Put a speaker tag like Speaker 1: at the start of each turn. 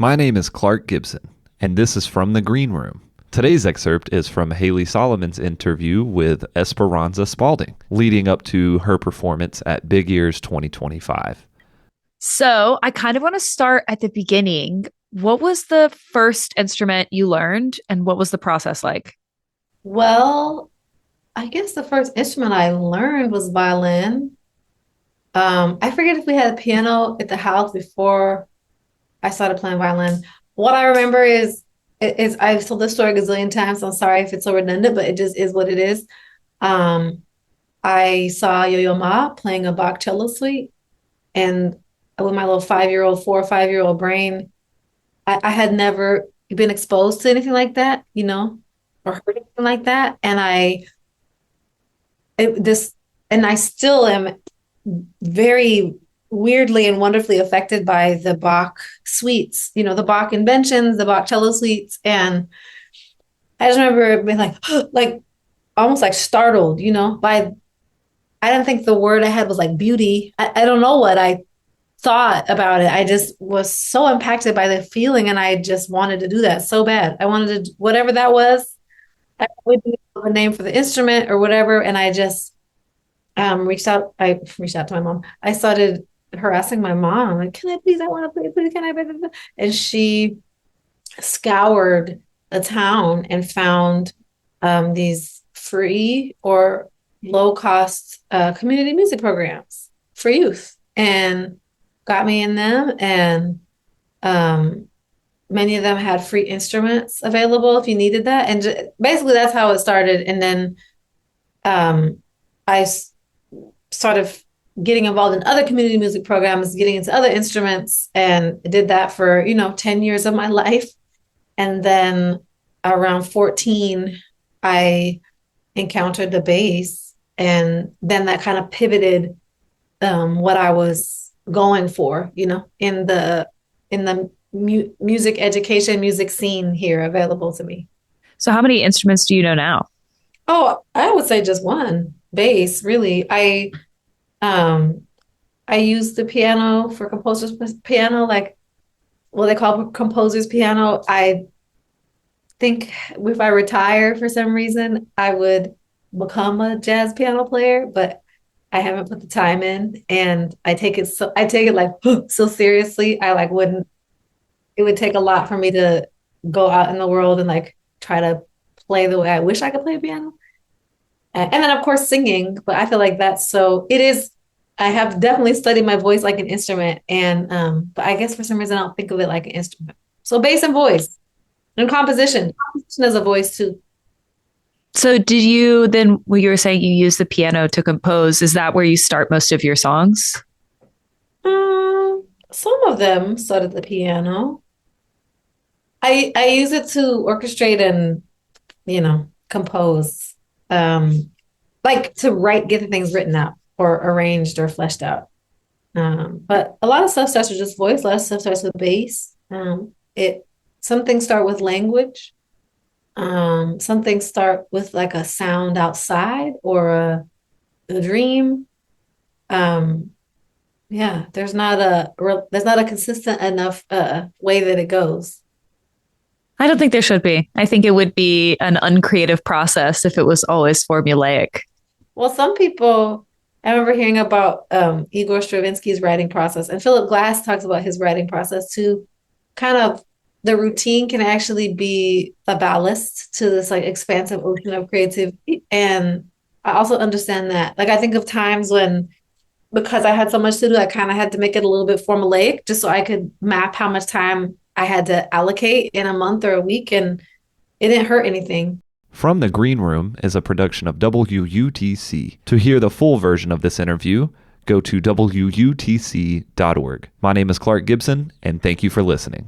Speaker 1: My name is Clark Gibson, and this is From the Green Room. Today's excerpt is from Haley Solomon's interview with Esperanza Spalding, leading up to her performance at Big Ears 2025.
Speaker 2: So I kind of want to start at the beginning. What was the first instrument you learned, and what was the process like?
Speaker 3: Well, I guess the first instrument I learned was violin. I forget if we had a piano at the house before I started playing violin. What I remember is I've told this story a gazillion times, so I'm sorry if it's so redundant, but it just is what it is. Um, I saw Yo-Yo Ma playing a Bach cello suite, and with my little 5-year-old, 4 or 5-year-old brain, I had never been exposed to anything like that, or heard anything like that. And it, this, and I still am very weirdly and wonderfully affected by the Bach suites, the Bach inventions, the Bach cello suites. And I just remember being like almost like startled, I didn't think the word I had was like beauty. I don't know what I thought about it. I just was so impacted by the feeling, and I just wanted to do that so bad. I wanted to, whatever that was, I would do a name for the instrument or whatever. And I just reached out. I reached out to my mom. I started harassing my mom, like, can I please? I want to play. Please, can I? And she scoured the town and found these free or low cost community music programs for youth, and got me in them. And many of them had free instruments available if you needed that. And basically that's how it started. And then I started getting involved in other community music programs, getting into other instruments, and did that for, 10 years of my life. And then around 14, I encountered the bass, and then that kind of pivoted what I was going for, in the music education, music scene here available to me.
Speaker 2: So how many instruments do you know now?
Speaker 3: Oh, I would say just one, bass, really. I use the piano for composer's piano, like what they call composer's piano. I think if I retire for some reason, I would become a jazz piano player, but I haven't put the time in, and I take it like so seriously. I like wouldn't, it would take a lot for me to go out in the world and like try to play the way I wish I could play piano. And then of course singing, but I feel like I have definitely studied my voice like an instrument, and but I guess for some reason I don't think of it like an instrument. So bass and voice and composition. Composition is a voice too.
Speaker 2: So did you then, when you were saying you use the piano to compose, is that where you start most of your songs?
Speaker 3: Some of them start at the piano. I use it to orchestrate and, compose, like to get the things written out or arranged or fleshed out. But a lot of stuff starts with just voice, a lot of stuff starts with bass. Some things start with language. Some things start with like a sound outside or a dream. Yeah, there's not a consistent enough way that it goes.
Speaker 2: I don't think there should be. I think it would be an uncreative process if it was always formulaic.
Speaker 3: Well, some people, I remember hearing about Igor Stravinsky's writing process, and Philip Glass talks about his writing process too. Kind of the routine can actually be a ballast to this like expansive ocean of creativity. And I also understand that. Like I think of times when, because I had so much to do, I kind of had to make it a little bit formulaic just so I could map how much time I had to allocate in a month or a week, and it didn't hurt anything.
Speaker 1: From the Green Room is a production of WUTC. To hear the full version of this interview, go to WUTC.org. My name is Clark Gibson, and thank you for listening.